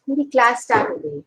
मेरी class start हो गई।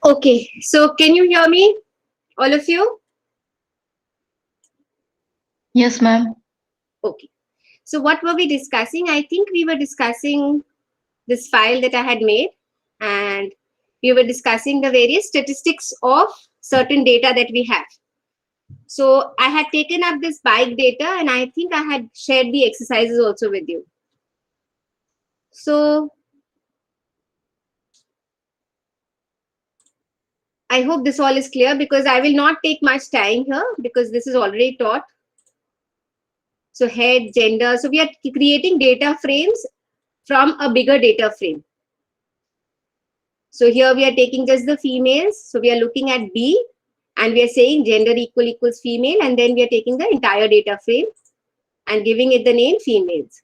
Okay, so can you hear me, all of you? Yes, ma'am. Okay. So what were we discussing? I think we were discussing this file that I had made, and we were discussing the various statistics of certain data that we have. So I had taken up this bike data, and I think I had shared the exercises also with you. So I hope this all is clear, because I will not take much time here because this is already taught. So head, gender. So we are creating data frames from a bigger data frame. So here we are taking just the females. So we are looking at B, and we are saying gender equals female, and then we are taking the entire data frame and giving it the name females.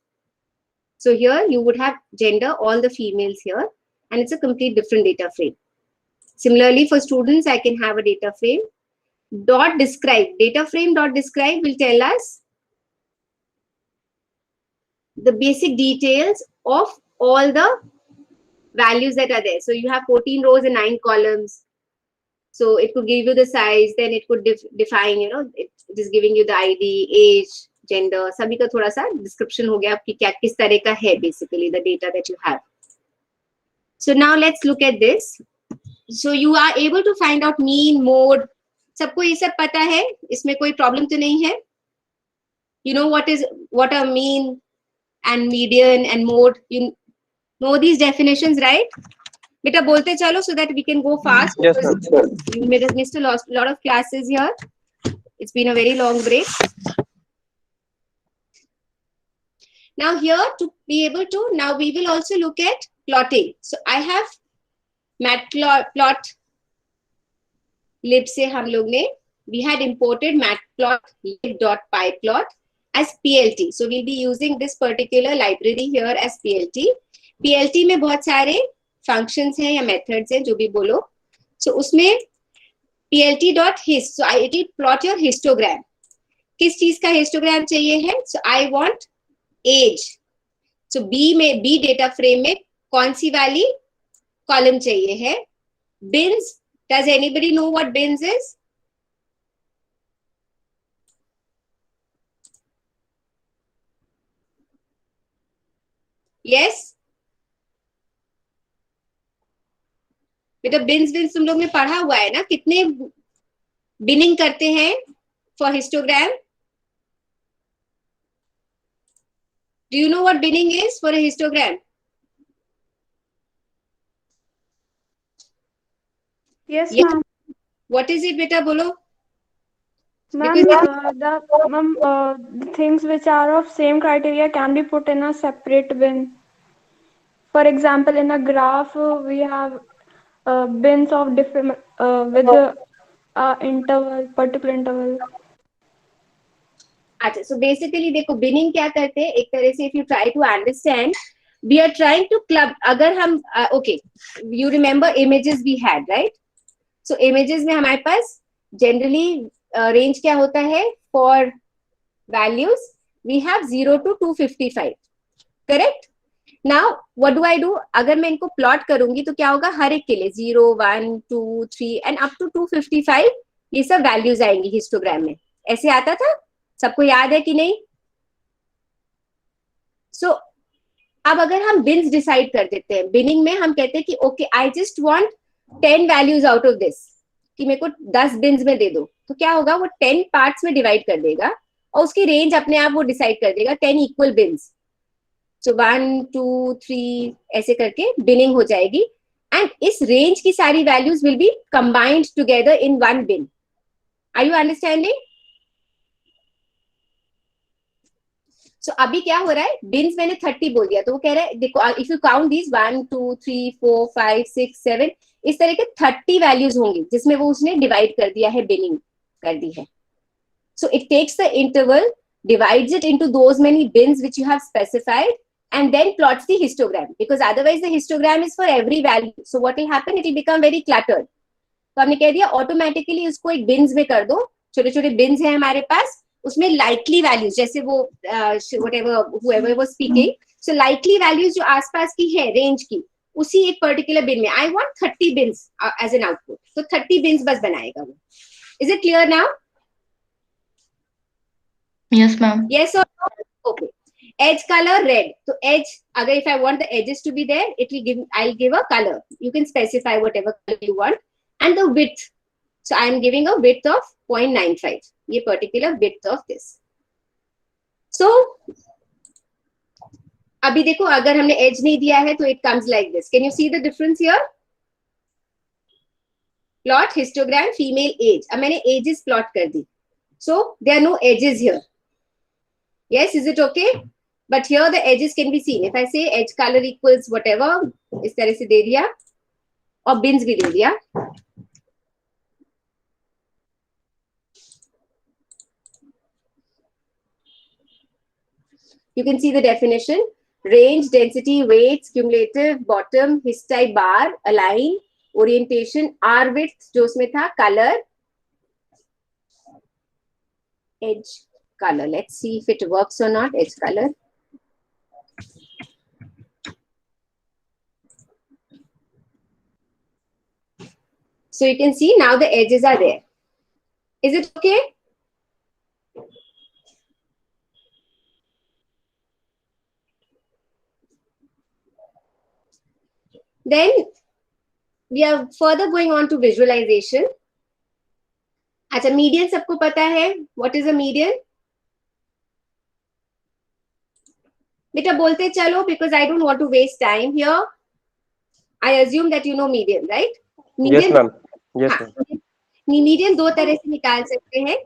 So here you would have gender, all the females here, and it's a complete different data frame. Similarly, for students, I can have a data frame. Dot describe, data frame dot describe will tell us the basic details of all the values that are there. So you have 14 rows and 9 columns. So it could give you the size, then it could define, it is giving you the ID, age, gender. सभी का थोड़ा सा description हो गया कि क्या किस तरह का है basically the data that you have. So now let's look at this. So you are able to find out mean, mode. सबको ये सब पता है, इसमें कोई problem तो नहीं है. You know what are mean and median and mode. You know these definitions, right? Beta bolte chalo so that we can go fast. Yes, You may have missed a lot of classes here. It's been a very long break. Now here to be able to, now we will also look at plotting. So I have matplotlib से हम लोग ने, we had imported matplotlib.pyplot as PLT. So we'll be using this particular library here as PLT. PLT में बहुत सारे functions हैं या methods हैं, जो भी बोलो. So उसमें plt.hist. So it will plot your histogram. किस चीज का histogram चाहिए है? So I want age. So B में B data frame में कौन सी वाली column चाहिए है? Bins. Does anybody know what bins is? Yes. बेटा बिन्स तुम लोग ने पढ़ा हुआ है ना, कितने बिनिंग करते हैं for histogram? Do you know what binning is for a histogram? Yes, ma'am. What is it बेटा, बोलो. Ma'am, the things which are of same criteria can be put in a separate bin. For example, in a graph, we have bins of different with interval, particular interval. अच्छा, so basically देखो binning क्या करते हैं एक तरह से, if you try to understand, we are trying to club. अगर हम okay, you remember images we had, right? So images में हमारे पास जनरली रेंज क्या होता है for values? We have 0 to 255, correct? Now what do I do? अगर मैं इनको प्लॉट करूंगी तो क्या होगा, हर एक के लिए 0 1 2 3 एंड अप टू 255 ये सब वैल्यूज आएंगी हिस्टोग्राम में. ऐसे आता था, सबको याद है कि नहीं? सो अब अगर हम बिन्स डिसाइड कर देते हैं, बिनिंग में हम कहते हैं कि okay I just want 10 values out of this, कि मेरे को 10 बिन्स में दे दो, तो क्या होगा, वो 10 पार्ट्स में डिवाइड कर देगा और उसकी रेंज अपने आप वो डिसाइड कर देगा 10 इक्वल बिन्स. सो 1 2 3 ऐसे करके बिनिंग हो जाएगी एंड इस रेंज की सारी values will be combined together in one bin. Are you understanding? So अभी क्या हो रहा है, बिन्स मैंने 30 बोल दिया तो वो कह रहा है देखो इफ यू काउंट दीज 1 2 3 4 5 6 7, इस तरह के 30 वैल्यूज होंगी जिसमें वो उसने डिवाइड कर दिया है, बिनिंग कर दी है. So it takes the interval, divides it into those many bins which you have specified, and then plots the histogram, because otherwise the histogram is for every value. So what will happen, it will become very cluttered. तो हमने कह दिया automatically उसको एक beans में कर दो, छोटे छोटे बिन्स हैं हमारे पास, उसमें लाइकली वैल्यूज जैसे वो whoever was speaking, so likely values जो आसपास की है रेंज की, उसी एक पर्टिकुलर बिन में I want 30 bins as an output, तो 30 बिन्स बस बनाएगा वो. Is it clear now? Yes, ma'am. Yes or no? Okay. Edge color red. So edge, agar if I want the edges to be there, it will give, I'll give a color. You can specify whatever color you want. And the width. So I'm giving a width of 0.95. Ye particular width of this. So अभी देखो अगर हमने edge नहीं दिया है तो it comes like this. Can you see the difference here? Plot histogram female age. अब मैंने ages plot कर दी. So there are no edges here. Yes, is it okay? But here the edges can be seen. If I say edge color equals whatever, इस तरह से दे दिया और bins भी दे दिया. You can see the definition: range, density, weights, cumulative, bottom, histotype bar, align, orientation, R width जो उसमें था, color, edge color. Let's see if it works or not. Edge color. So you can see now the edges are there. Is it okay? Then we are further going on to visualization. अच्छा, median सबको पता है. What is a median? बेटा बोलते चलो, because I don't want to waste time here. I assume that you know median, right? Median, yes ma'am. Yes हाँ, ma'am. Median दो तरह से निकाल सकते हैं.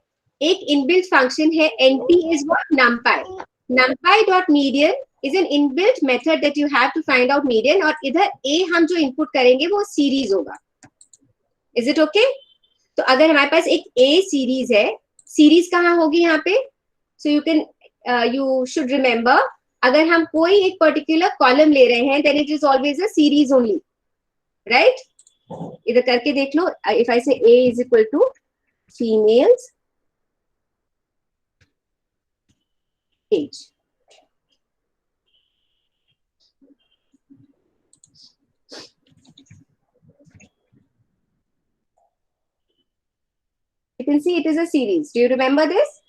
एक इनबिल्ट फंक्शन है np is what? numpy. numpy dot median is an inbuilt method that you have to find out median, और इधर a हम जो इनपुट करेंगे वो सीरीज होगा. Is it okay? तो अगर हमारे पास एक a सीरीज है, सीरीज कहाँ होगी यहाँ पे? So you can you should remember, अगर हम कोई एक पर्टिकुलर कॉलम ले रहे हैं then it is always a series only, right? इधर करके देख लो. If I say a is equal to females age, you can see it is a series. Do you remember this?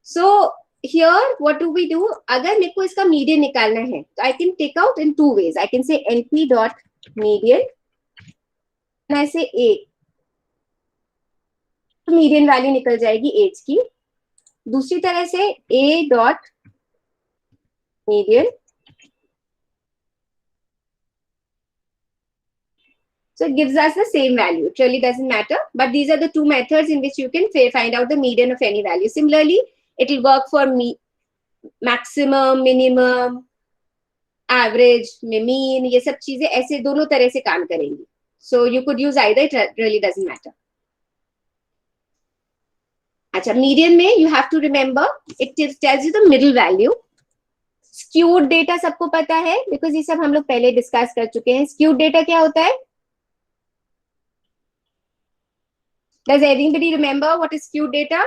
So here what do we do? अगर मेरे को इसका median निकालना है तो I can take out in two ways. I can say np dot median and I say a, तो median value निकल जाएगी एज की. दूसरी तरह से a dot median, So it gives us the same value. It really doesn't matter. But these are the two methods in which you can find out the median of any value. Similarly, it will work for maximum, minimum, average, mean. ये सब चीजें ऐसे दोनों तरह से काम करेंगी. So you could use either. It really doesn't matter. अच्छा, median में you have to remember it tells you the middle value. Skewed data सबको पता है because ये सब हम लोग पहले डिस्कस कर चुके हैं. Skewed data क्या होता है? Does anybody remember what is skewed data?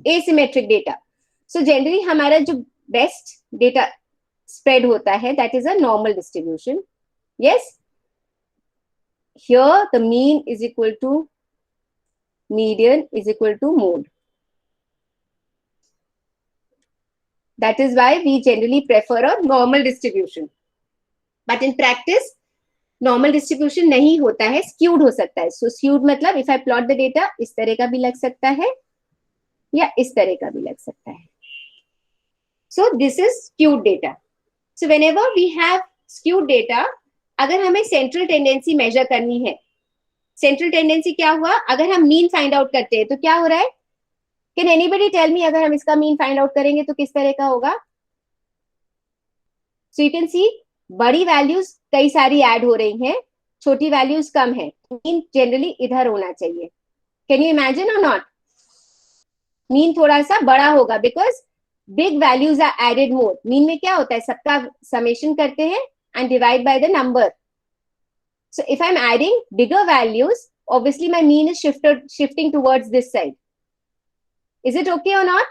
Asymmetric data. So generally हमारा जो best data spread होता है, that is a normal distribution. Yes. Here the mean is equal to median is equal to mode. That is why we generally prefer a normal distribution. But in practice, normal distribution नहीं होता है, skewed हो सकता है. So skewed मतलब if I plot the data, इस तरह का भी लग सकता है या इस तरह का भी लग सकता है. So this is skewed data. So whenever we have skewed data, अगर हमें central tendency measure करनी है, central tendency क्या हुआ? अगर हम mean find out करते हैं तो क्या हो रहा है? Can anybody tell me अगर हम इसका mean find out करेंगे तो किस तरह का होगा? So you can see बड़ी values कई सारी add हो रही हैं, छोटी values कम है. Mean generally इधर होना चाहिए. Can you imagine or not? Mean थोड़ा सा बड़ा होगा because big values are added more. Mean में क्या होता है? सबका summation करते हैं and divide by the number. So if I'm adding bigger values, obviously my mean is shifting towards this side. Is it okay or not?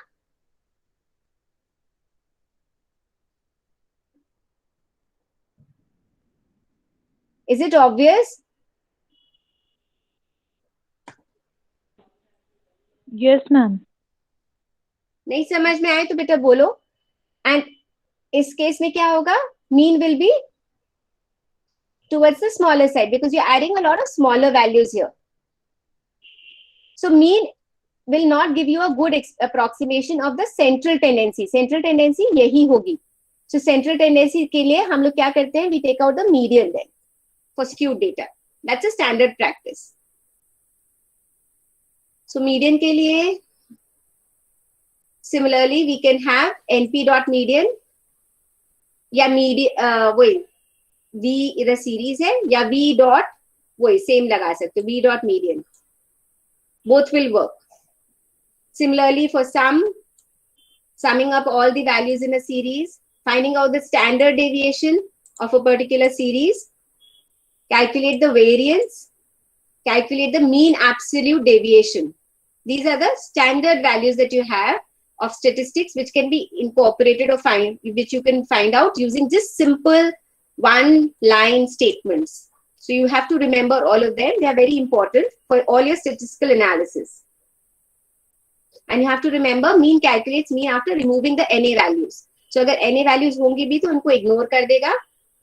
Is it obvious? Yes, ma'am. नहीं समझ में आए तो बेटा बोलो. And इस केस में क्या होगा? Mean will be towards the smaller side because you're adding a lot of smaller values here. So mean will not give you a good approximation of the central tendency. Central tendency यही होगी. So central tendency के लिए हम लोग क्या करते हैं? We take out the median then for skewed data. That's a standard practice. So median के लिए similarly we can have np dot median या median वही v इधर series है या v dot वही same लगा सकते हो v dot median. Both will work. Similarly for summing up all the values in a series, finding out the standard deviation of a particular series, calculate the variance, calculate the mean absolute deviation. These are the standard values that you have of statistics which can be incorporated or which you can find out using just simple one-line statements. So you have to remember all of them. They are very important for all your statistical analysis. And you have to remember mean calculates mean after removing the NA values. So अगर NA values होंगी भी तो उनको ignore कर देगा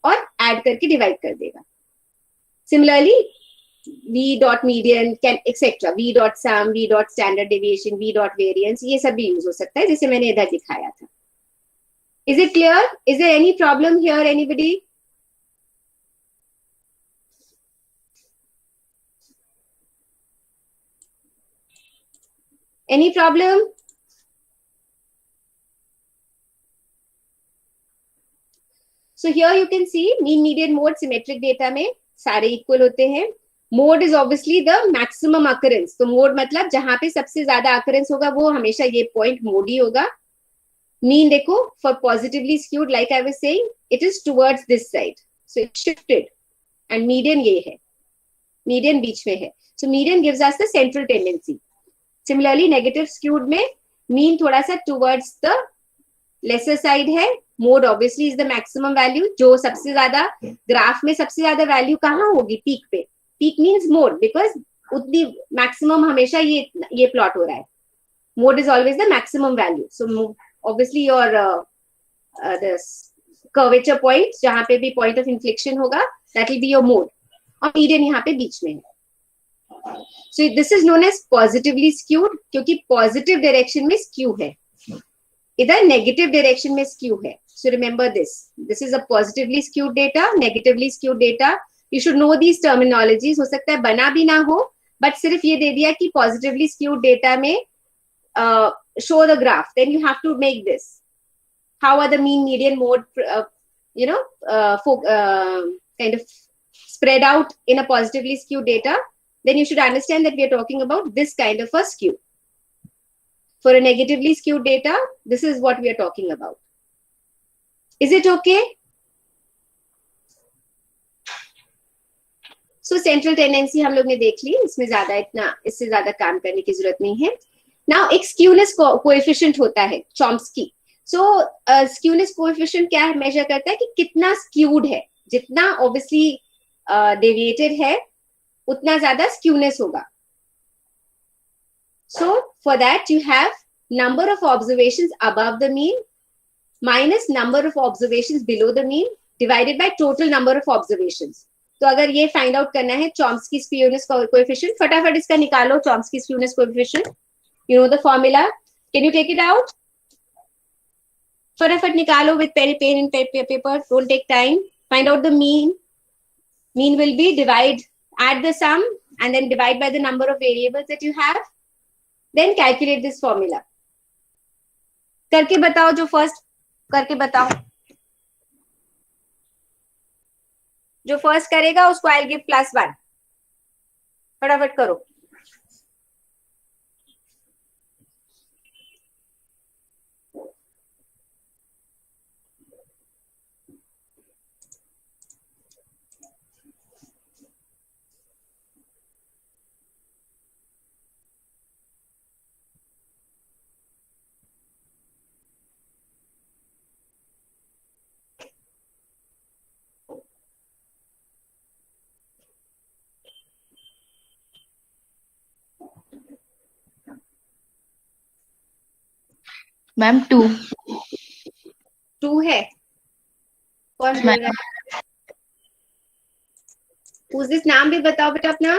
और add करके divide कर देगा. Similarly, V dot median can etc. V dot sum, V dot standard deviation, V dot variance ये सब भी use हो सकता है जैसे मैंने इधर दिखाया था. Is it clear? Is there any problem here, anybody? Any problem? So here you can see mean, median, mode, symmetric data में सारे equal होते हैं. Mode is obviously the maximum occurrence. तो mode मतलब जहां पे सबसे ज्यादा occurrence होगा वो हमेशा ये point mode ही होगा. Mean देखो for positively skewed like I was saying it is towards this side. So it shifted and median ये है. Median बीच में है. So median gives us the central tendency. Similarly, negative skewed में mean थोड़ा सा towards the lesser side है. Mode obviously is the maximum value. जो सबसे ज्यादा graph में सबसे ज्यादा value कहाँ होगी? Peak पे. Peak means mode because उतनी maximum हमेशा ये plot हो रहा है. Mode is always the maximum value. So obviously your this curvature point जहाँ पे भी point of inflection होगा that will be your mode. और median यहाँ पे बीच में है. So this is known as positively skewed क्योंकि positive direction में skew है. इधर negative direction में skew है. So remember this. This is a positively skewed data, negatively skewed data. You should know these terminologies. हो सकता है बना भी ना हो, बट सिर्फ ये दे दिया कि पॉजिटिवली स्क्यूड डेटा में show the graph, then you have to make this. How are the mean, median, mode, kind of spread out in a positively skewed data? Then you should understand that we are talking about this kind of a skew. For a negatively skewed data, this is what we are talking about. Is it okay? So central tendency हम लोग ने देख ली, इसमें ज्यादा इतना इससे ज्यादा काम करने की जरूरत नहीं है. Now एक skewness coefficient होता है Chomsky. So skewness coefficient क्या measure करता है कि कितना skewed है. जितना obviously deviated है उतना ज्यादा skewness होगा. So for that you have number of observations above the mean minus number of observations below the mean divided by total number of observations. तो अगर ये फाइंड आउट करना है Chomsky skewness coefficient, फटाफट इसका निकालो Chomsky skewness coefficient. You know the formula. Can you take it out? फटाफट निकालो with pen and paper. Don't take time. Find out the mean. Mean will be add the sum and then divide by the number of variables that you have. Then calculate this formula. करके बताओ, जो first करके बताओ. जो first करेगा उसको I give +1. फटाफट करो. मैम 2 है. कौन बोल रहा है? उस नाम भी बताओ बेटा अपना.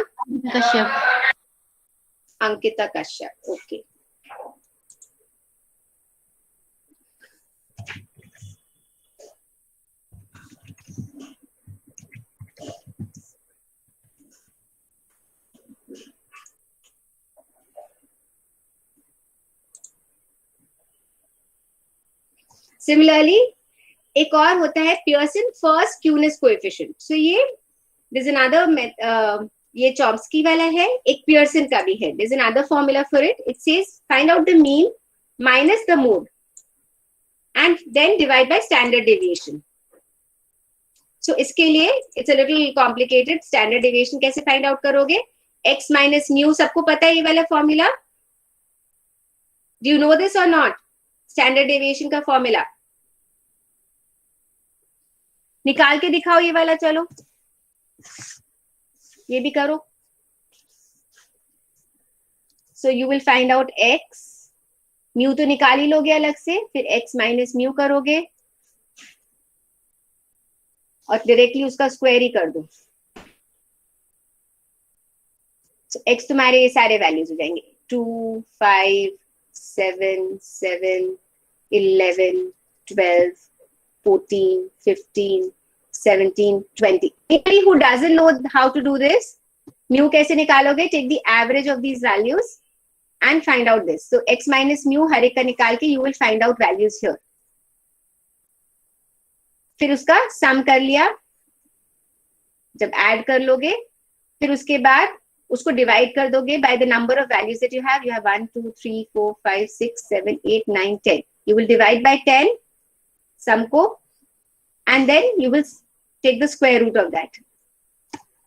कश्यप. अंकिता कश्यप. ओके. सिमिलरली एक और होता है पियर्सन फर्स्ट स्क्यूनेस कोएफिशिएंट. सो ये दिस अनदर ये चॉम्स्की वाला है, एक पियर्सन का भी है. This another formula for it. It says find out the mean minus the mode and then divide by standard deviation. So इसके लिए it's a little complicated. Standard deviation कैसे फाइंड आउट करोगे? x माइनस म्यू, सबको पता है ये वाला formula? Do you know this और नॉट? स्टैंडर्ड डेविएशन का फॉर्मूला निकाल के दिखाओ ये वाला. चलो ये भी करो. So you will find out x. Mu तो निकाल ही लोगे अलग से, फिर x माइनस म्यू करोगे और डायरेक्टली उसका स्क्वायर ही कर दो. so x तुम्हारे ये सारे वैल्यूज हो जाएंगे. 2, 5, 7, 7, 11, 12, 14, 15, 17, 20. Anybody who doesn't know how to do this, mu कैसे निकालोगे? Take the average of these values and find out this. So x minus mu हर एक का निकाल के you will find out values here. फिर उसका sum कर लिया, जब add कर लोगे फिर उसके बाद उसको divide कर दोगे by the number of values that you have. You have 1, 2, 3, 4, 5, 6, 7, 8, 9, 10. You will divide by 10 sum को and then you will take the square root of that.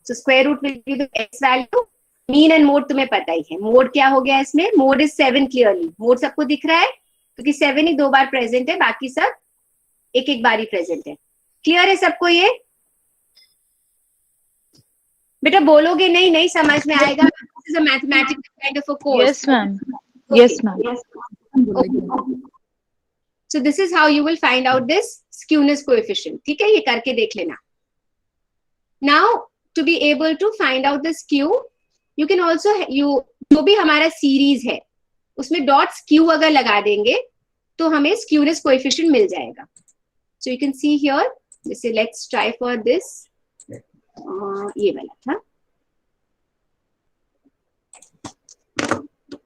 So square root will be the x value. Mean and mode तुम्हें पता ही है. Mode क्या हो गया इसमें? Mode is 7 clearly. Mode सबको दिख रहा है क्योंकि 7 ही 2 बार प्रेजेंट है, बाकी सब एक एक बार ही प्रेजेंट है. क्लियर है सबको ये? बेटा बोलोगे नहीं, नहीं समझ में आएगा. This is a mathematical kind of a course. Yes ma'am. Okay. Yes ma'am. Okay. So this is how you will find out this skewness coefficient. ठीक है, ये करके देख लेना. Now to be able to find out the skew, you can also जो भी हमारा series है उसमें डॉट स्क्यू अगर लगा देंगे तो हमें skewness coefficient मिल जाएगा. So you can see here. जैसे let's try for this. ये वाला था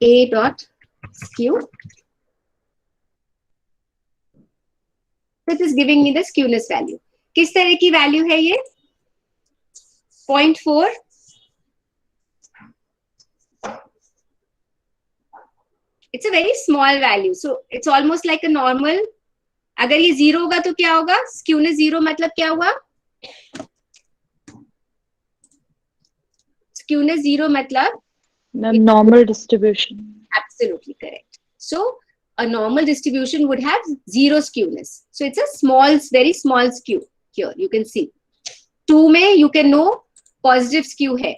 a dot skew. It is giving me the skewness value. किस तरह की वैल्यू है ये? 0.4. It's a very small value, so it's almost like a normal. अगर ये 0 होगा तो क्या होगा? Skewness 0 मतलब क्या हुआ? Skewness 0 मतलब normal distribution. Absolutely correct. So a normal distribution would have 0 skewness. So it's a small, very small skew. Here you can see 2 में you can know positive skew है,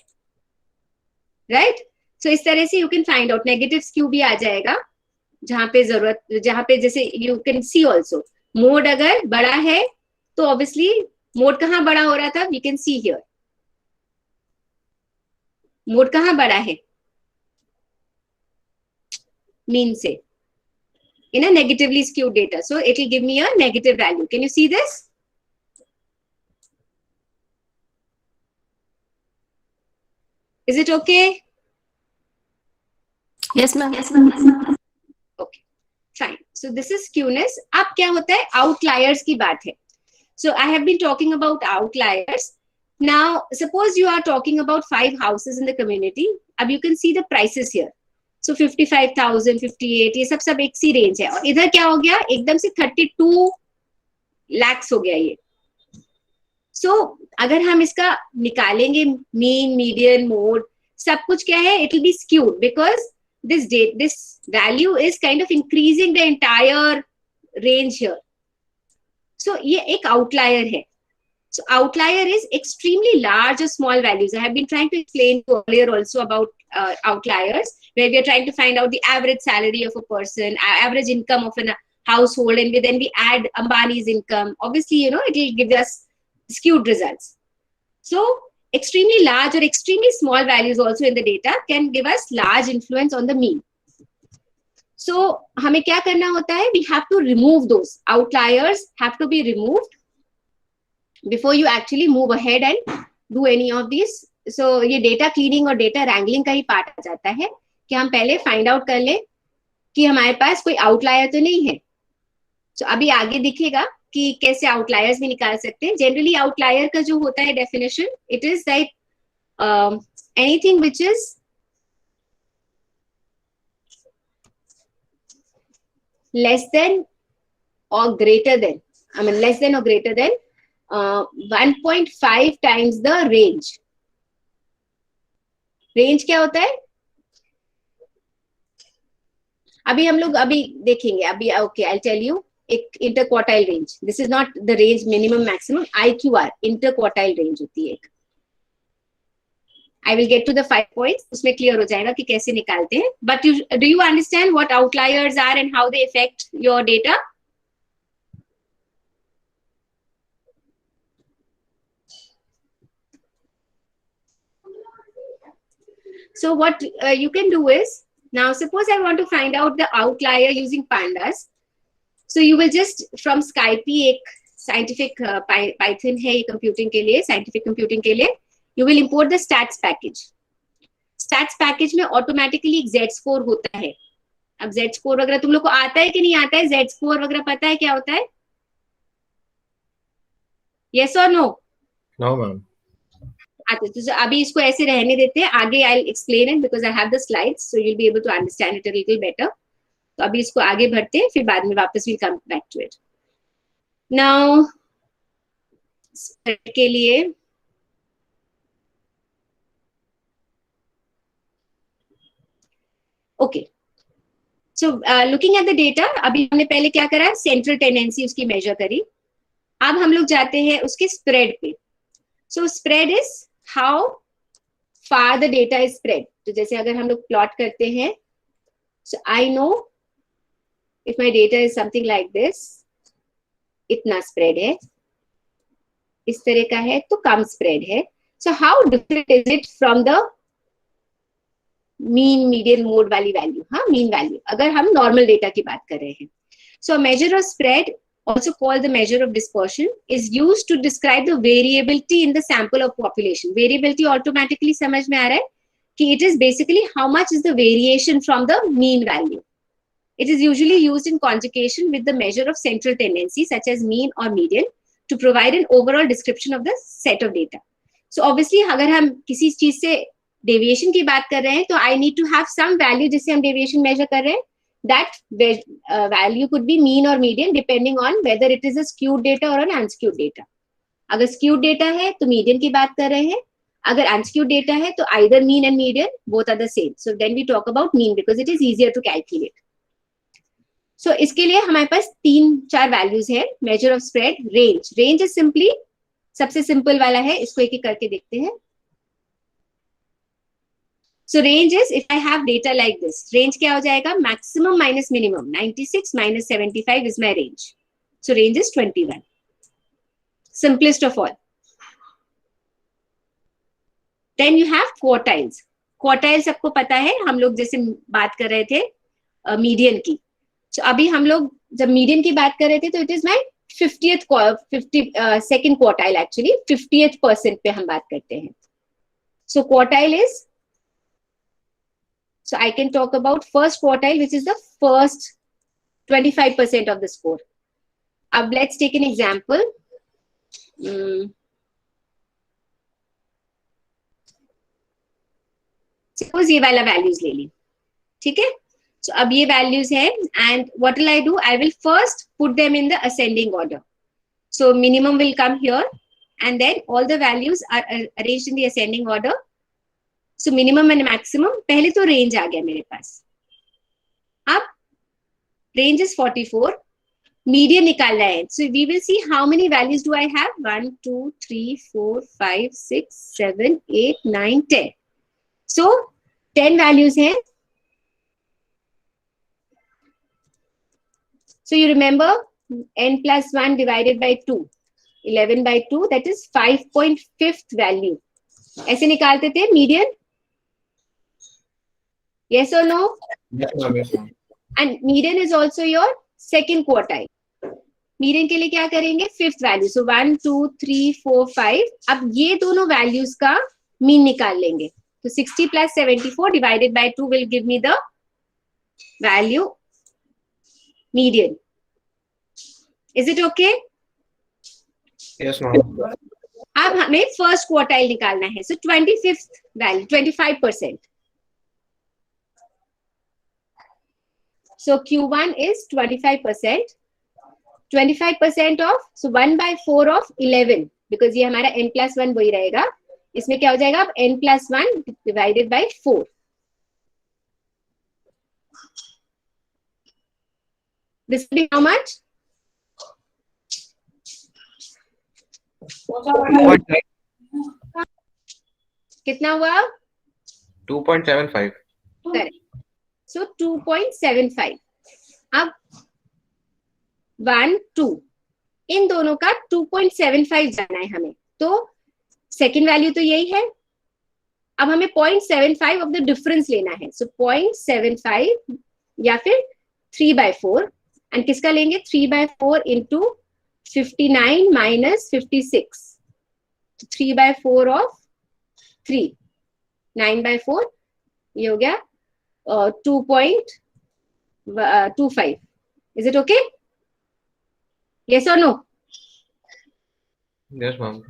right? So इस तरह से you can find out negative skew भी आ जाएगा जहां पे जरूरत, जहां पे जैसे you can see also mode अगर बड़ा है तो obviously मोड कहाँ बड़ा हो रहा था? We can see here mode कहाँ बड़ा है मीन से in a negatively skewed data. So it will give me a negative value. Can you see this? Is it okay? Yes, ma'am. Yes, ma'am. Okay, fine. So this is skewness. अब क्या होता है? Outliers की बात है. So I have been talking about outliers. Now, suppose you are talking about 5 houses in the community. अब you can see the prices here. So 55,000, 58, ये सब एक सी रेंज है. और इधर क्या हो गया? एकदम से 32 lakhs हो गया ये. So अगर हम इसका निकालेंगे मीन, मीडियन, मोड, सब कुछ क्या है? It will be skewed because this value is kind of increasing the entire range here. So ये एक outlier है. So outlier is extremely large or small values. I have been trying to explain earlier also about outliers, where we are trying to find out the average salary of a person, average income of a household, and then we add Ambani's income. Obviously, you know, it will give us skewed results. So extremely large or extremely small values also in the data can give us large influence on the mean. So हमें क्या करना होता है? We have to remove those outliers, have to be removed before you actually move ahead and do any of these. So ये data cleaning और data wrangling का ही part आ जाता है कि हम पहले find out कर लें कि हमारे पास कोई outlier तो नहीं है. So अभी आगे दिखेगा कि कैसे outliers भी निकाल सकते हैं. Generally outlier का जो होता है definition, it is like anything which is less than or greater than, less than or greater than 1.5 times the range. Range क्या होता है? अभी हम लोग अभी देखेंगे. अभी ओके, आई टेल यू एक interquartile range. This is not the range minimum maximum. IQR interquartile range होती है एक. I will get to the 5 points. उसमें क्लियर हो जाएगा कि कैसे निकालते हैं. But do you understand what outliers are and how they affect your data? So what you can do is, now suppose I want to find out the outlier using pandas. So you will just from Skype एक scientific Python है computing के लिए, scientific computing के लिए, you will import the stats package. Stats package में automatically एक Z score होता है. अब Z score वगैरह तुम लोग को आता है कि नहीं आता है? Z score वगैरह पता है क्या होता है? Yes or no? No, ma'am. तो अभी इसको ऐसे रहने देते हैं. आगे I explain it because I have the slides, so you will be able to understand it a little better. तो अभी इसको आगे बढ़ते हैं, फिर बाद में वापस will come back to it. Now के लिए okay, so looking at the data. अभी हमने पहले क्या करा? सेंट्रल टेंडेंसी उसकी मेजर करी. अब हम लोग जाते हैं उसके स्प्रेड पे. So spread is how far the data is spread. तो जैसे अगर हम लोग प्लॉट करते हैं, so I know if my data is something like this, इतना स्प्रेड है, इस तरह का है तो कम स्प्रेड है. So how different is it from the mean, median, mode वाली वैल्यू? हाँ, मीन वैल्यू अगर हम नॉर्मल डेटा की बात कर रहे हैं. So measure of spread also called the measure of dispersion, is used to describe the variability in the sample of population. Variability automatically समझ में आ रहा है कि it is basically how much is the variation from the mean value. It is usually used in conjugation with the measure of central tendency such as mean or median to provide an overall description of the set of data. So obviously अगर हम किसी चीज से deviation की बात कर रहे हैं तो I need to have some value जिससे हम deviation measure कर रहे हैं. That value could be mean or median depending on whether it is a skewed data or an unskewed data. अगर skewed data है तो median की बात कर रहे हैं. अगर unskewed data है तो either mean and median both are the same. So then we talk about mean because it is easier to calculate. So इसके लिए हमारे पास 3-4 values है. Measure of spread, range. Range is simply सबसे simple वाला है. इसको एक एक करके देखते हैं. So range is if I have data like this. Range क्या हो जाएगा? Maximum minus minimum. 96 minus 75 is my range. So range is 21. Simplest of all. Then you have quartiles. Quartiles सबको पता है. हम लोग जैसे बात कर रहे थे median की. So अभी हम लोग जब median की बात कर रहे थे तो it is my 52nd quartile actually. 50th percent पे हम बात करते हैं. So quartile is, so I can talk about first quartile, which is the first 25% of the score. Let's take an example. Suppose ये वाला values ले ली, ठीक है? So अब ये values है, and what will I do? I will first put them in the ascending order. So minimum will come here, and then all the values are arranged in the ascending order. So minimum and maximum, पहले तो range आ गया मेरे पास. अब range is 44. Median निकालना है. So we will see how many values do I have? 1, 2, 3, 4, 5, 6, 7, 8, 9, 10. So 10 values हैं. So you remember n plus 1 divided by 2. 11 by 2, that is 5.5th value. ऐसे निकालते थे median? Yes or no? Yes, ma'am. Yes, ma'am. And median is also your second quartile. Median के लिए क्या करेंगे? Fifth value. So 1, 2, 3, 4, 5. अब ये दोनों values का mean निकाल लेंगे. तो 60 plus 74 divided by 2 will give me the value median. Is it okay? Yes, ma'am. अब हमें first quartile निकालना है. So 25th value, 25%. So Q1 is 25%. 25% of, so 1 by 4 of 11, because ये हमारा n plus 1 वही रहेगा. इसमें क्या हो जाएगा? अब n plus 1 divided by 4. This will be how much? कितना हुआ? 2.75. Correct. So 2.75. अब 1, 2 इन दोनों का 2.75 जाना है हमें. तो सेकेंड वैल्यू तो यही है. अब हमें 0.75 ऑफ द डिफरेंस लेना है. सो 0.75 या फिर 3/4. एंड किसका लेंगे? 3/4 इंटू 59 माइनस 56. 3/4 ऑफ 3. 9/4 ये हो गया 2.25. Is it okay? Yes or no? Yes, ma'am.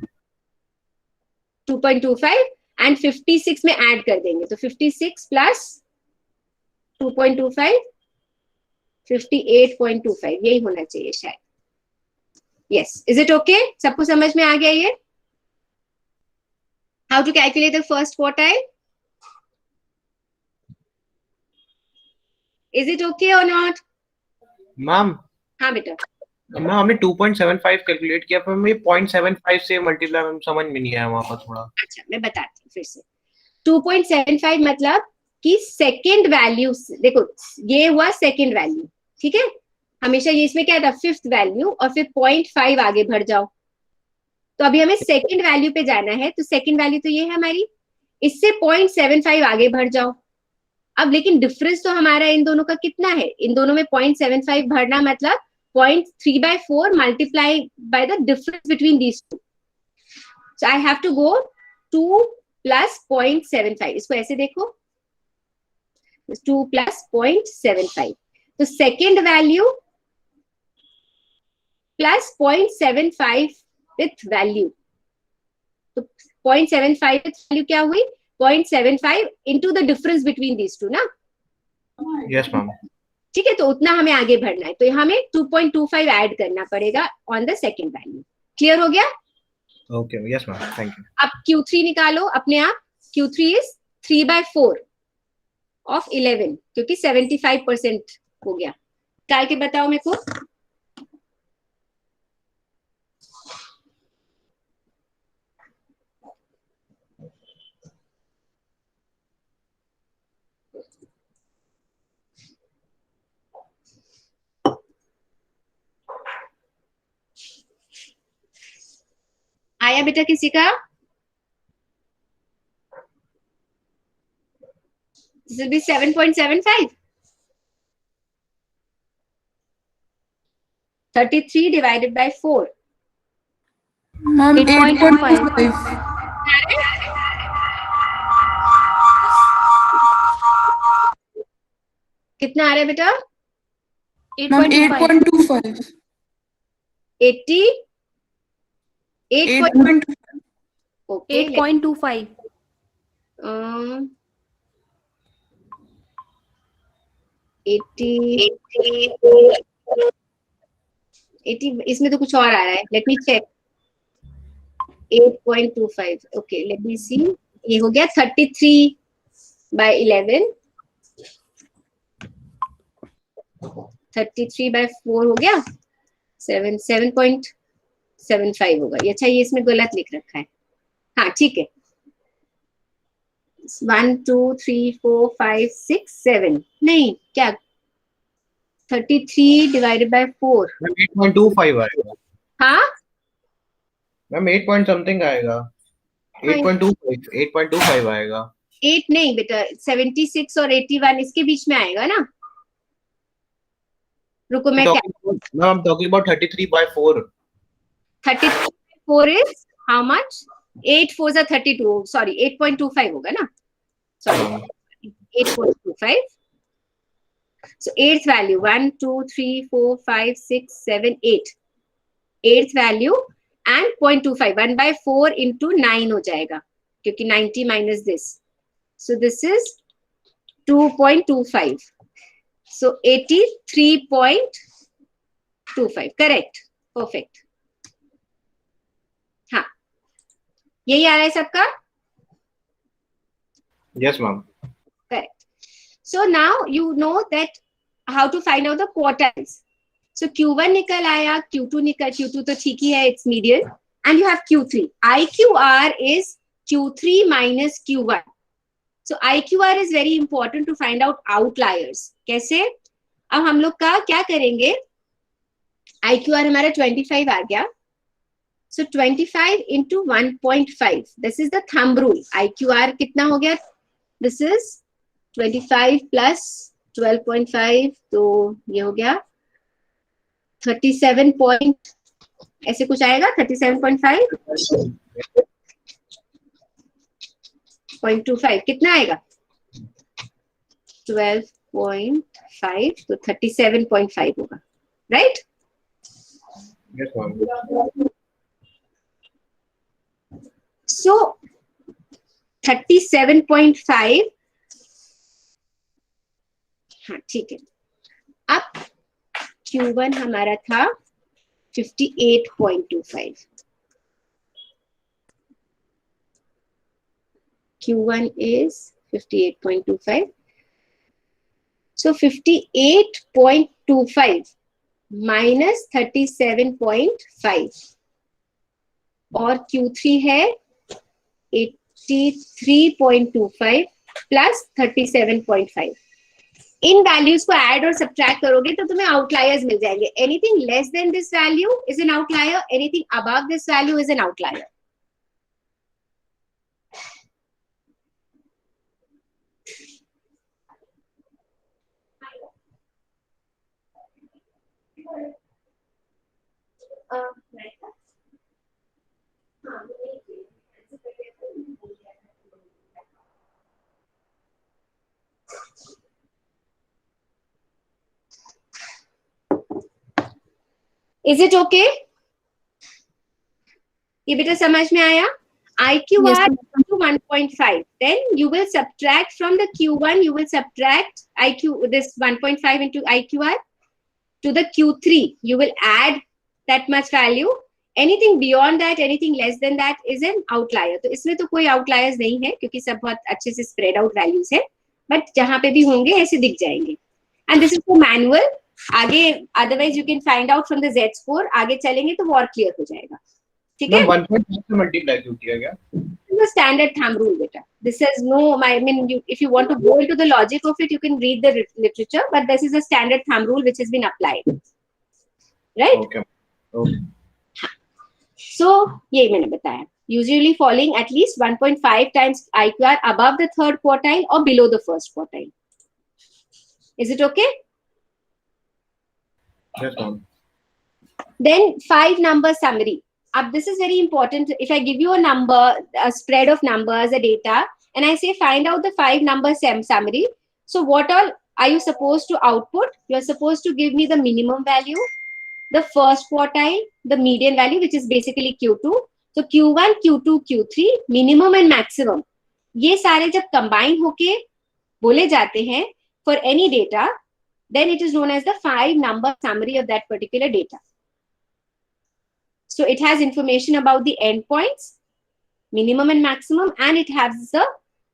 2.25 and 56 में ऐड कर देंगे. तो 56 plus 2.25 58.25 यही होना चाहिए शायद. Yes. Is it okay? सबको समझ में आ गया ये? How to calculate the first quartile? Is it okay or not? Ma'am. हाँ बेटा. मैम हमने 2.75 कैलकुलेट किया पर मुझे 0.75 से मल्टीप्लाई में समझ में नहीं आया वहां पर थोड़ा. अच्छा मैं बताती हूँ फिर से. 2.75 मतलब कि सेकेंड वैल्यू, देखो ये हुआ सेकेंड वैल्यू, ठीक है? हमेशा ये इसमें क्या था? फिफ्थ वैल्यू और फिर 0.5 आगे बढ़ जाओ. तो अभी हमें सेकेंड वैल्यू पे जाना है. तो सेकेंड वैल्यू तो ये है हमारी. इससे 0.75 आगे बढ़ जाओ. अब लेकिन डिफरेंस तो हमारा इन दोनों का कितना है? इन दोनों में 0.75 बढ़ना मतलब 0.3/4 multiplied by the difference between these two. So I have to go 2 plus 0.75. इसको ऐसे देखो, 2 plus 0.75. तो second value plus 0.75 with value. तो 0.75 with value क्या हुई? 0.75 into the difference between these two ना? Yes, ma'am. ठीक है, तो उतना हमें आगे बढ़ना है, तो यहाँ हमें 2.25 ऐड करना पड़ेगा on the second value. Clear हो गया? Okay. Yes, ma'am. Thank you. अब Q3 निकालो अपने आप. Q3 इज 3/4 ऑफ 11 क्योंकि 75% हो गया. निकाल के बताओ मेरे को. आया बेटा किसी का? This will be 7.75. 33 divided by 4. Ma'am, 8.25. कितना आ रहा है बेटा? Ma'am, 8.25. 80. 8.25. Okay. 8.25. 80 इसमें तो कुछ और आ रहा है. Let me check. 8.25. Okay, let me see. ये हो गया 33/11. 33/4 हो गया. 7.75 होगा. ये अच्छा, ये इसमें गलत लिख रखा है. हाँ ठीक है. 1 2 3 4 5 6 7 नहीं क्या 33 divided by 4. मैम 8.25 आएगा. हाँ मैम 8 point something आएगा. 8.25 आएगा. 8 नहीं बेटा, 76 और 81 इसके बीच में आएगा ना. रुको मैं क्या. No, I'm talking about 33/4. 33/4 is how much? 8 4s are 32. Sorry, 8.25 होगा ना. Sorry, 8.25. So eighth value 1 2 3 4 5 6 7 8. Eighth value and 0.25. 1/4 into 9 हो जाएगा क्योंकि 90 minus this. So this is 2.25. So 83.25. Correct. Perfect. हाँ, यही आ रहा है सबका? Yes, ma'am. Correct. So now you know that how to find out the quartiles. So Q1 निकल आया, Q2 तो ठीक ही है, it's median. And you have Q3. IQR is Q3 minus Q1. So IQR is very important to find out outliers. कैसे? अब हम लोग का क्या करेंगे? IQR हमारा 25 आ गया. So 25 into 1.5. This is the thumb rule. IQR कितना हो गया? This is 25 plus 12.5. तो ये हो गया 37 point ऐसे कुछ आएगा. 37.5.25 कितना आएगा? 12.5. तो 37.5 होगा. राइट? Yes, ma'am. So 37.5. हाँ ठीक है. अब Q1 हमारा था 58.25. Q1 is 58.25. So 58.25 minus 37.5 और Q3 है 83.25 प्लस 37.5. इन वैल्यूज को ऐड और सब्ट्रैक्ट करोगे तो तुम्हें आउटलायर्स मिल जाएंगे. Anything less than this value is an outlier. Anything above this value is an outlier. Is it okay? ये बेटा समझ में आया? IQR to 1.5. Then you will subtract from the Q1. You will subtract this 1.5 into IQR to the Q3. You will add that much value. Anything beyond that, anything less than that is an outlier. तो इसमें तो कोई outliers नहीं है क्योंकि सब बहुत अच्छे से spread out values है. But जहाँ पे भी होंगे ऐसे दिख जाएंगे. And this is for manual. आगे otherwise you can find out from the Z score. आगे चलेंगे तो और clear हो जाएगा. ठीक है? 1.5 से मल्टीप्लाई क्यों किया गया? The standard thumb rule, beta. This has no. I mean, if you want to go into the logic of it, you can read the literature. But this is a standard thumb rule which has been applied, right? Okay. Okay. So, ये मैंने बताया. Usually falling at least 1.5 times IQR above the third quartile or below the first quartile. Is it okay? Yes, ma'am. Then 5 number summary. This is very important. If I give you a number, a spread of numbers, a data, and I say find out the 5 number summary. So what all are you supposed to output? You are supposed to give me the minimum value, the first quartile, the median value, which is basically Q2. So Q1, Q2, Q3, minimum and maximum. ये सारे जब combine होके बोले जाते हैं for any data, then it is known as the 5 number summary of that particular data. So it has information about the endpoints, minimum and maximum, and it has the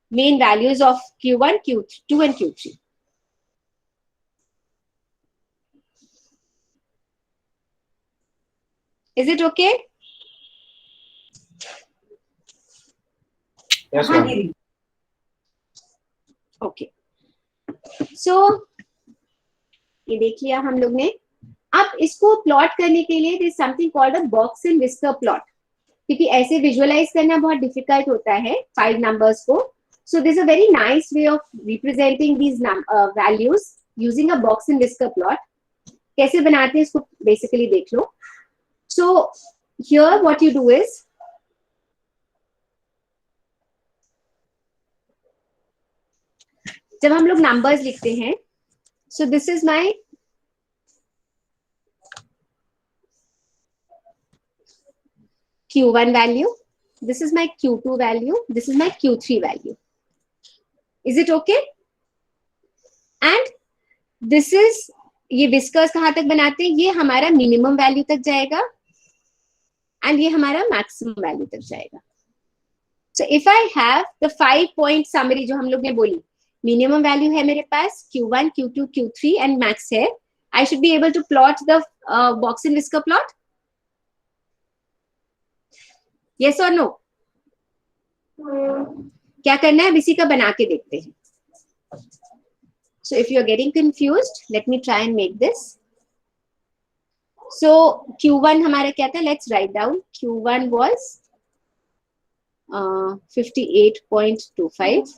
main values of Q1, Q2, and Q3. Is it okay? Yes, ma'am. Okay. So ये देख लिया हम लोग ने. अब इसको plot करने के लिए there is something called a box and whisker plot. क्योंकि ऐसे विजुअलाइज करना बहुत डिफिकल्ट होता है 5 नंबर्स को. So this is a very nice way of representing these values using a box and whisker plot. कैसे बनाते हैं इसको बेसिकली देख लो. So here what you do is जब हम लोग नंबर्स लिखते हैं, so this is my Q1 value, this is my Q2 value, this is my Q3 value. Is it okay? And this is, ये whiskers कहाँ तक बनाते हैं? ये हमारा minimum value तक जाएगा and ये हमारा maximum value तक जाएगा. So if I have the 5 point summary जो हम लोग ने बोली, minimum value है मेरे पास Q1, Q2, Q3 and max है, I should be able to plot the box and whisker plot. Yes or no? क्या करना है? इसी का बना के देखते हैं. So if you are getting confused, let me try and make this. So Q1 हमारा क्या था? Let's write down. Q1 was 58.25.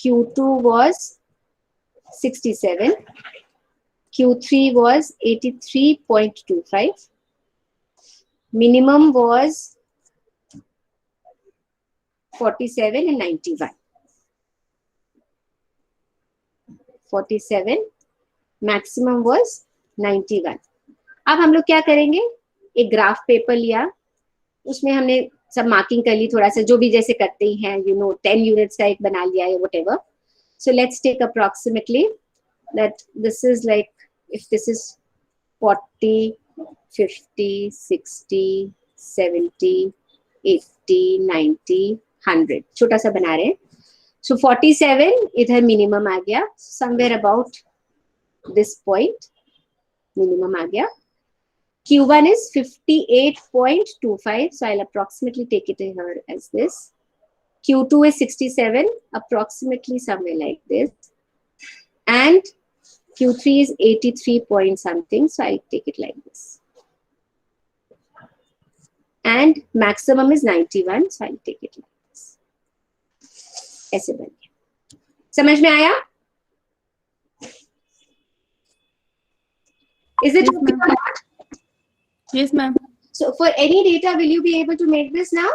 Q2 was 67. Q3 was 83.25. Minimum was 47 and 91. 47, maximum was 91. अब हम लोग क्या करेंगे? एक ग्राफ पेपर लिया, उसमें हमने सब मार्किंग कर ली, थोड़ा सा जो भी जैसे करते ही हैं, 10 यूनिट्स का एक बना लिया है, whatever. So let's take approximately that this is like, if this is 40, 50, 60, 70, 80, 90, 100, छोटा सा बना रहे हैं. So 47 इधर minimum आ गया, somewhere about this point minimum आ गया. Q1 is 58.25, so I'll approximately take it here as this. Q2 is 67, approximately somewhere like this. And Q3 is 83 point something, so I'll take it like this. And maximum is 91, so I'll take it like this. ऐसे बन गया. समझ में आया? Is it okay or not? Yes, ma'am. So for any data, will you be able to make this now?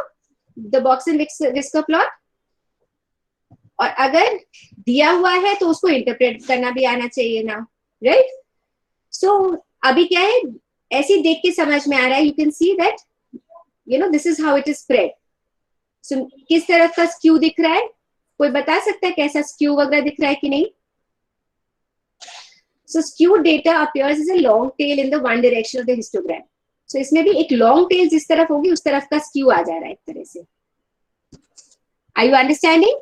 The box and whisker plot? और अगर दिया हुआ है तो उसको इंटरप्रेट करना भी आना चाहिए ना, right? So अभी क्या है? ऐसे देख के समझ में आ रहा है, you can see that this is how it is spread. So किस तरफ का स्क्यू दिख रहा है, कोई बता सकता है कैसा स्क्यू वगैरह दिख रहा है कि नहीं? So skewed data appears as a long tail in the one direction of the histogram. So इसमें भी एक long tail जिस तरफ होगी उस तरफ का skew आ जा रहा है एक तरह से. Are you understanding?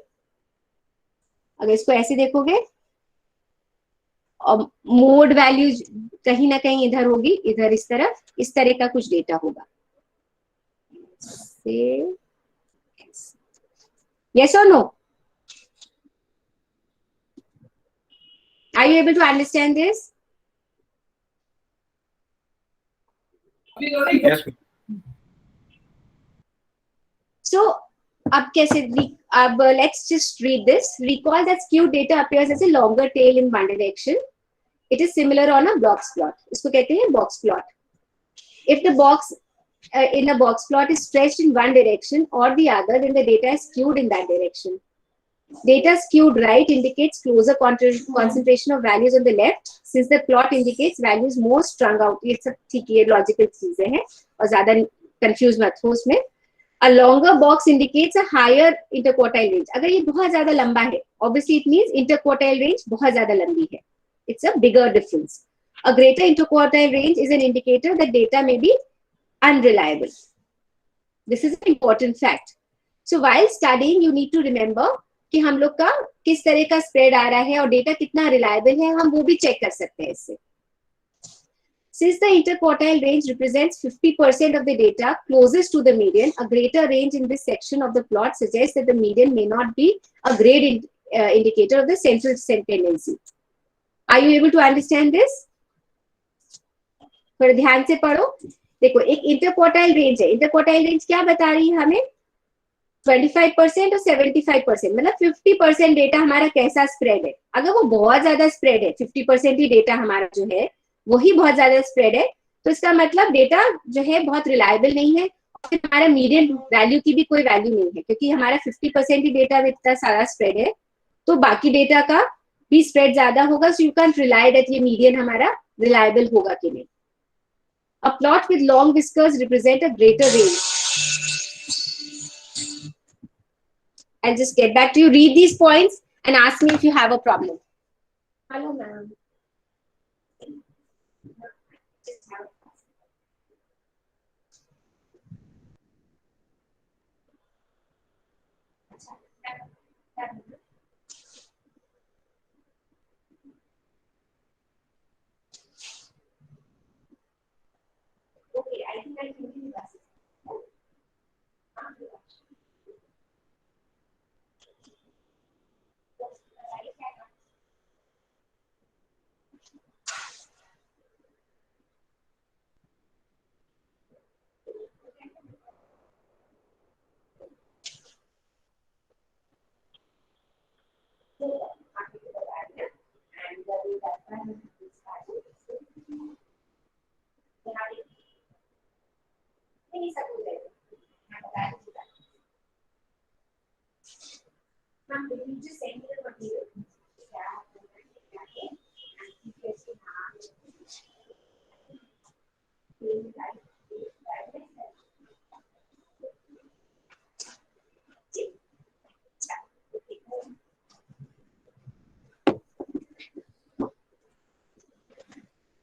अगर इसको ऐसे देखोगे और मोड वैल्यू कहीं ना कहीं इधर होगी, इधर इस तरह का कुछ डेटा होगा. Yes or no? Are you able to understand this? Yes. So, अब कैसे? अब let's just read this. Recall that skewed data appears as a longer tail in one direction. It is similar on a box plot. इसको कहते हैं box plot. If the box in a box plot is stretched in one direction or the other, then the data is skewed in that direction. Data skewed right indicates closer concentration of values on the left, since the plot indicates values more strung out. ये सब ठीक है, logical चीजें हैं और ज्यादा confuse मत हो उसमें. A longer box indicates a higher interquartile range. अगर ये बहुत ज्यादा लंबा है, obviously it means interquartile range बहुत ज्यादा लंबी है. It's a bigger difference. A greater interquartile range is an indicator that data may be unreliable. This is an important fact. So while studying, you need to remember कि हम लोग का किस तरह का स्प्रेड आ रहा है और डेटा कितना रिलायबल है, हम वो भी चेक कर सकते हैं इससे. Since the interquartile range represents 50% of the data closest to the median, a greater range in this section of the plot suggests that the median may not be a great indicator of the central tendency. Are you able to understand this? थोड़ा ध्यान से पढ़ो. देखो, एक interquartile range है. Interquartile range क्या बता रही है हमें? 25% और 75%, मतलब 50% डेटा हमारा कैसा स्प्रेड है. अगर वो बहुत ज्यादा स्प्रेड है, 50% ही डेटा हमारा जो है वही बहुत ज्यादा स्प्रेड है, तो इसका मतलब डेटा जो है बहुत रिलायबल नहीं है और फिर हमारा मीडियन वैल्यू की भी कोई वैल्यू नहीं है, क्योंकि हमारा 50% ही डेटा में इतना सारा स्प्रेड है, तो बाकी डेटा का भी स्प्रेड ज्यादा होगा. So you can rely that ये मीडियन हमारा रिलायबल होगा कि नहीं. A plot with long whiskers represent a greater range. I'll just get back to you. Read these points and ask me if you have a problem. Hello, ma'am. Okay, I think I can do that.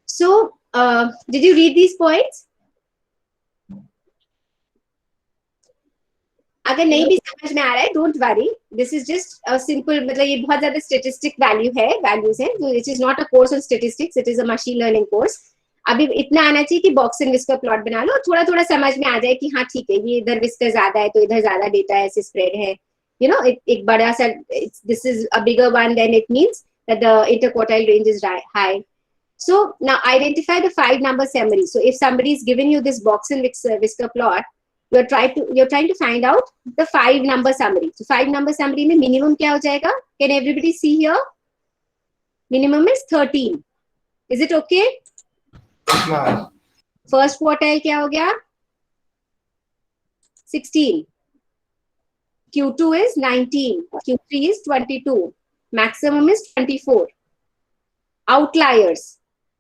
So, did you read these points? अगर नहीं भी समझ में आ रहा है, don't worry, this is just a simple, मतलब ये बहुत ज्यादा स्टेटिस्टिक वैल्यूज है, तो it is not a course on statistics, it is a machine learning course. अभी इतना आना चाहिए कि बॉक्स एंड विस्कर प्लॉट बना लो और थोड़ा थोड़ा समझ में आ जाए कि हाँ ठीक है, ये इधर विस्कर ज्यादा है तो इधर ज्यादा डेटा ऐसे स्प्रेड है. यू नो, एक बड़ा सा, this is a bigger one, then it means that the interquartile range is high. So now identify the 5 number summary. So if somebody is giving you this box and whisker plot, you're trying to find out the 5 number summary. So 5 number summary में minimum क्या हो जाएगा? Can everybody see here? Minimum is 13. Is it okay? First quartile क्या हो गया? 16. Q2 is 19. Q3 is 22. Maximum is 24. Outliers.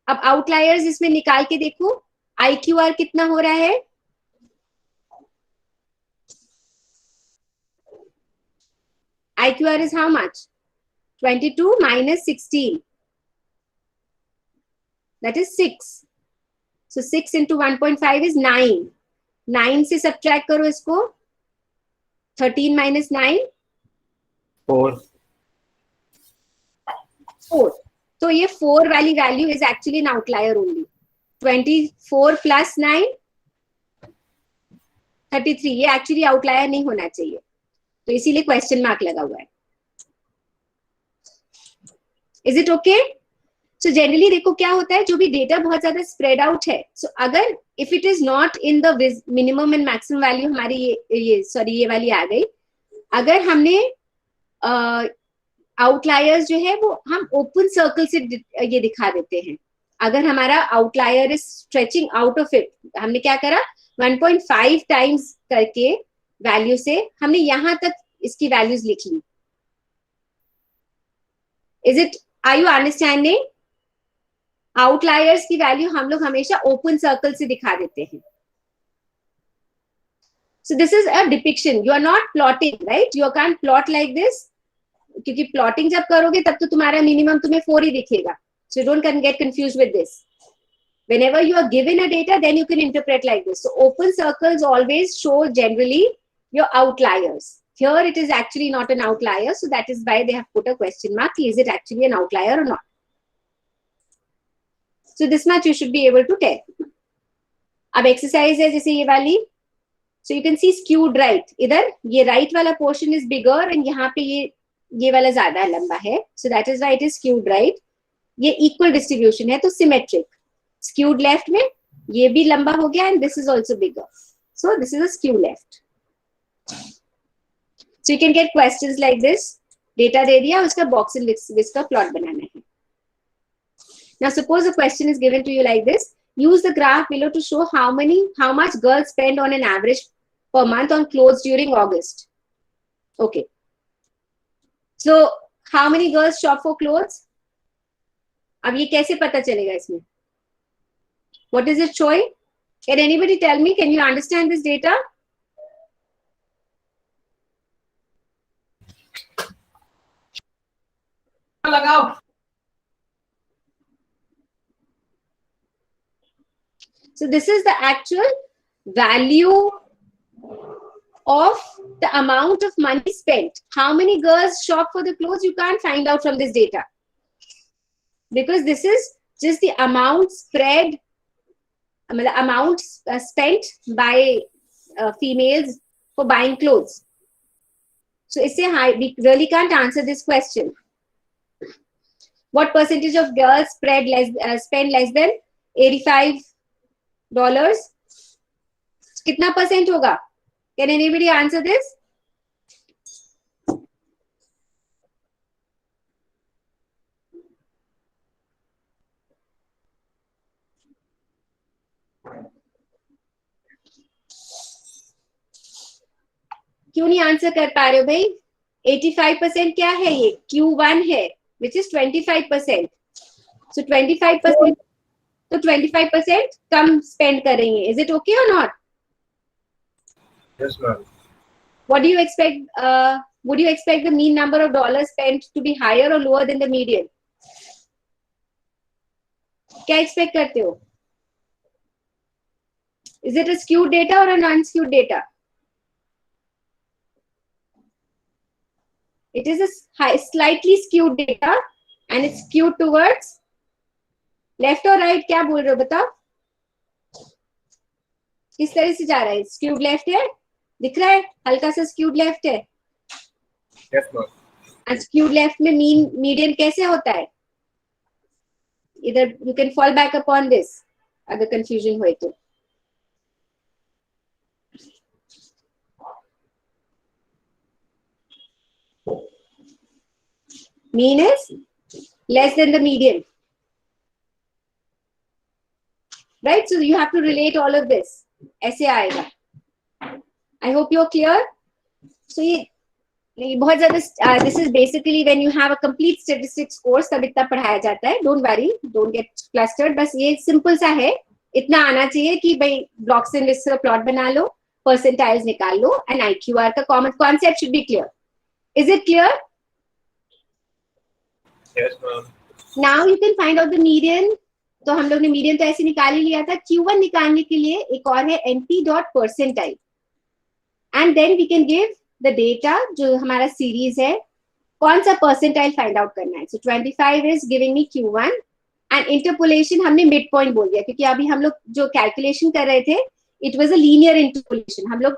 अब outliers इसमें निकाल के देखो, IQR कितना हो रहा है? IQR is how much? 22 minus 16. That is 6. So 6 into 1.5 is 9. 9 से subtract करो इसको. 13 minus 9. 4. 4. So ये 4 वाली value is actually an outlier only. 24 plus 9. 33. ये actually outlier नहीं होना चाहिए. तो इसीलिए question mark लगा हुआ है. Is it okay? So generally देखो क्या होता है, जो भी डेटा बहुत ज्यादा स्प्रेड आउट है, so अगर if it is not in the minimum and maximum value, हमारी ये वाली आ गई, अगर हमने आउटलायर्स जो है वो हम ओपन सर्कल से ये दिखा देते हैं. अगर हमारा outlier is stretching out of it, हमने क्या करा, 1.5 टाइम्स करके वैल्यू से हमने यहां तक इसकी वैल्यूज लिख ली. Is it, are you understanding? Outliers की वैल्यू हम लोग हमेशा ओपन सर्कल से दिखा देते हैं. So this is a depiction, you are not plotting, right? You can plot like this, क्योंकि प्लॉटिंग जब करोगे तब तो तुम्हारा मिनिमम तुम्हें 4 ही दिखेगा. So don't get confuse with this. Whenever you are given a data, then you can interpret like this. So open circles always show generally your outliers. Here it is actually not an outlier, so that is why they have put a question mark. Is it actually an outlier or not? So this much you should be able to tell. अब exercise है जैसे ये वाली. So you can see skewed right. इधर ये right वाला portion is bigger and यहाँ पे ये वाला ज्यादा लंबा है. So that is why it is skewed right. ये equal distribution है तो symmetric. Skewed left में ये भी लंबा हो गया and this is also bigger. So this is a skew left. So you can get questions like this. Data दे दिया, उसका box and whisk का plot बनाना है. Now suppose a question is given to you like this. Use the graph below to show how much girls spend on an average per month on clothes during August. Okay. So how many girls shop for clothes? अब ये कैसे पता चलेगा इसमें? What is it showing? Can anybody tell me? Can you understand this data? So this is the actual value of the amount of money spent. How many girls shop for the clothes? You can't find out from this data. Because this is just the amount spread, amount spent by females for buying clothes. So we really can't answer this question. What percentage of girls spend less than $85? कितना percent होगा? Can anybody answer this? क्यों नहीं answer कर पा रहे हो भाई? 85% क्या है? ये Q1 है, which is 25%. So 25%, तो 25% कम spend करेंगे. Is it okay or not? Yes, ma'am. What do you expect? Would you expect the mean number of dollars spent to be higher or lower than the median? क्या expect करते हो? Is it a skewed data or a non-skewed data? It is a slightly skewed data and it's skewed towards left or right. क्या बोल रहे हो बताओ? किस तरह से जा रहा है? Skewed left है? दिख रहा है? हल्का सा skewed left है? Yes, ma'am. And skewed left में median कैसे होता है? इधर you can fall back upon this अगर confusion हुए तो. Mean is less than the median. Right? So you have to relate all of this. ऐसे आएगा. I hope you're clear. So ये बहुत ज़्यादा this is basically when you have a complete statistics course तब इतना पढ़ाया जाता है. Don't worry, don't get flustered. बस ये simple सा है. इतना आना चाहिए कि भाई ब्लॉक्स एंड लिस्ट का प्लॉट बना लो, परसेंटाइल्स निकाल लो, एंड IQR का common concept should be clear. Is it clear? Yes, ma'am. Now you can find out the median. तो हम लोग ने मीडियन तो ऐसे निकाल ही लिया था. Q1 निकालने के लिए एक और है NP.percentile, and then we can give the data जो हमारा सीरीज है, कौन सा परसेंटाइल फाइंड आउट करना है. सो 25 is giving me Q1, and interpolation हमने मिड पॉइंट बोल दिया क्योंकि अभी हम लोग जो कैलकुलेशन कर रहे थे it was a linear interpolation. हम लोग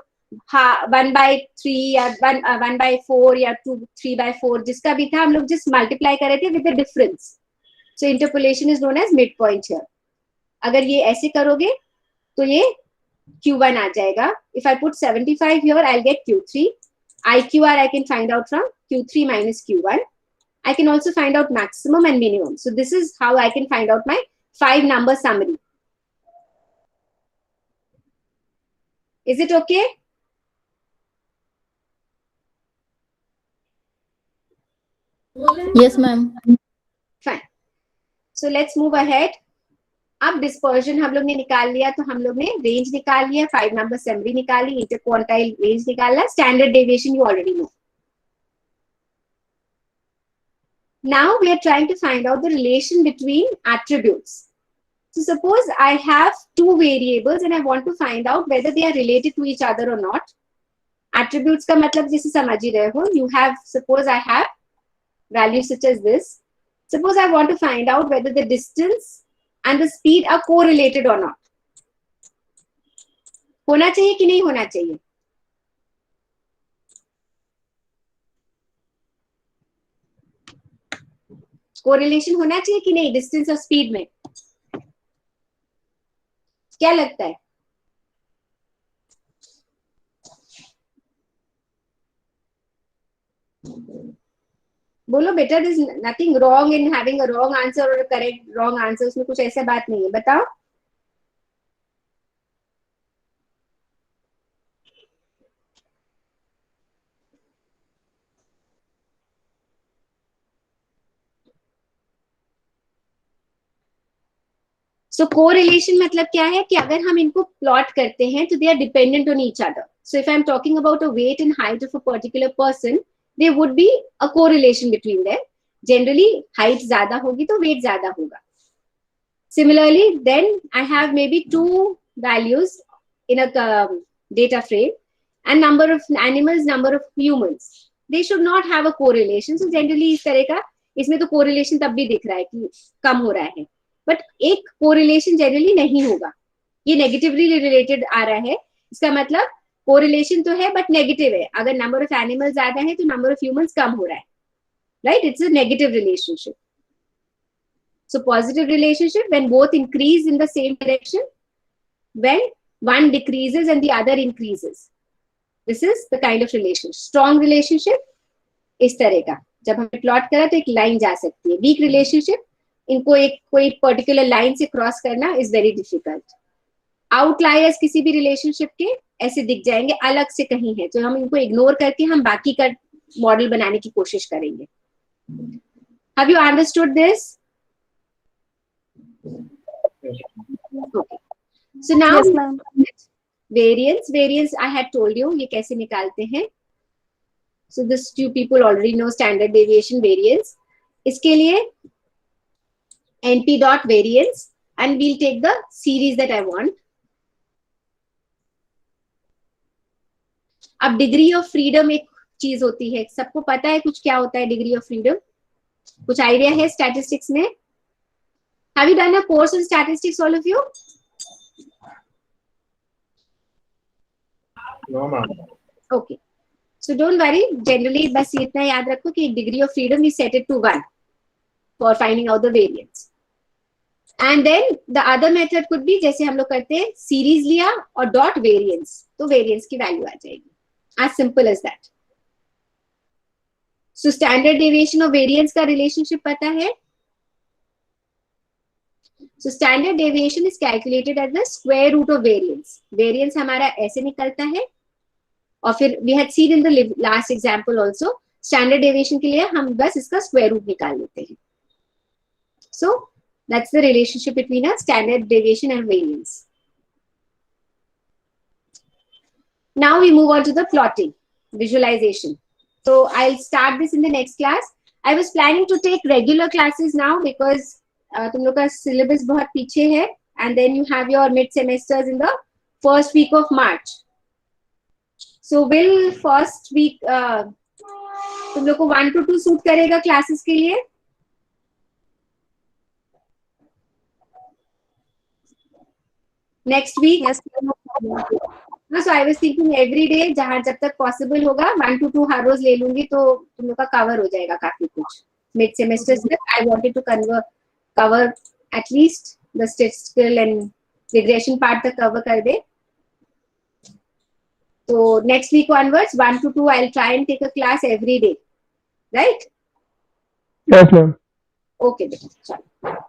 1/3 या 1/4 या 3/4 जिसका भी था हम लोग जस्ट मल्टीप्लाई कर रहे थे with the difference. So interpolation is known as mid point here. अगर ये ऐसे करोगे तो ये Q1 आ जाएगा. If I put 75 here I will get Q3. IQR I can find out from Q3 minus Q1. I can also find out maximum and minimum. So this is how I can find out my 5-number summary. Is it okay? Yes, ma'am. Fine. So let's move ahead. अब dispersion हम लोग ने निकाल लिया, तो हम लोग ने रेंज निकाल लिया, 5-number summary निकाली, इंटरक्वार्टाइल रेंज निकाला, standard deviation you already know. Now we are trying to find out the relation between attributes. So suppose I have 2 variables and I want to find out whether they are related to each other or not. Attributes का मतलब जैसे समझ ही रहे हो. You have, suppose I have values such as this. Suppose I want to find out whether the distance and the speed are correlated or not. होना चाहिए कि नहीं होना चाहिए? कोरिलेशन होना चाहिए कि नहीं डिस्टेंस और स्पीड में? क्या लगता है? बोलो बेटा. This nothing wrong in having a wrong answer और करेक्ट रॉन्ग आंसर. उसमें कुछ ऐसा बात नहीं है. बताओ. सो कोरिलेशन मतलब क्या है कि अगर हम इनको प्लॉट करते हैं तो they are dependent on each other. So if I am talking about a weight and height of a particular person, there would be a correlation between them. Generally height ज्यादा होगी तो weight ज्यादा होगा. Similarly, then I have maybe 2 values in a data frame and number of animals, number of humans. They should not have a correlation. So generally इस तरह का इसमें तो correlation तब भी दिख रहा है कि कम हो रहा है, but एक correlation generally नहीं होगा. ये negatively related आ रहा है. इसका मतलब कोरिलेशन तो है बट नेगेटिव है. अगर नंबर ऑफ एनिमल्स ज्यादा है तो नंबर ऑफ ह्यूमंस कम हो रहा है. Right? It's a negative relationship. So positive relationship when both increase in the same direction, when one decreases and the other increases. This is the kind of relationship. Strong relationship इस तरह का जब हमने plot करा तो एक line जा सकती है. वीक रिलेशनशिप इनको एक कोई पर्टिकुलर लाइन से क्रॉस करना इज वेरी डिफिकल्ट. आउटलायर्स किसी भी रिलेशनशिप के ऐसे दिख जाएंगे अलग से कहीं है, तो हम इनको इग्नोर करके हम बाकी का मॉडल बनाने की कोशिश करेंगे. Have you understood this? So now Yes, ma'am. Variance I had told you ये कैसे निकालते हैं. So this two people already know standard deviation variance. इसके लिए np.variance and we'll take the series that I want. अब degree of freedom एक चीज होती है. सबको पता है कुछ क्या होता है डिग्री ऑफ फ्रीडम? कुछ आइडिया है स्टैटिस्टिक्स में? Have you done a course on statistics all of you? No, ma'am. Okay, so don't worry. Generally बस इतना याद रखो कि degree of freedom we set it to 1 for finding out the variance. And then the other method could be जैसे हम लोग करते हैं सीरीज लिया और डॉट वेरिएंस, तो वेरिएंस की वैल्यू आ जाएगी. as simple as that. So standard deviation और variance का relationship पता है? So standard deviation is calculated as the square root of variance. Variance हमारा ऐसे निकलता है और फिर we had seen in the last example also standard deviation के लिए हम बस इसका square root निकाल लेते हैं. So That's the relationship between a standard deviation and variance. Now we move on to the plotting, visualization. So I'll start this in the next class. I was planning to take regular classes now because तुम लोग का syllabus बहुत पीछे है, and then you have your mid semesters in the first week of March. So will first week तुम लोग को 1 to 2 suit करेगा classes के लिए? Next week? Yes. No, so I was thinking every day जहाँ जब तक possible होगा 1 to 2 हर रोज ले लूंगी तो तुम लोग का cover हो जाएगा काफी कुछ. Mid semesters तक I wanted to cover at least the statistical and regression part तक cover कर दे. So next week onwards 1 to 2 I'll try and take a class every day, right? Yes, ma'am. Okay, बेटा चलो.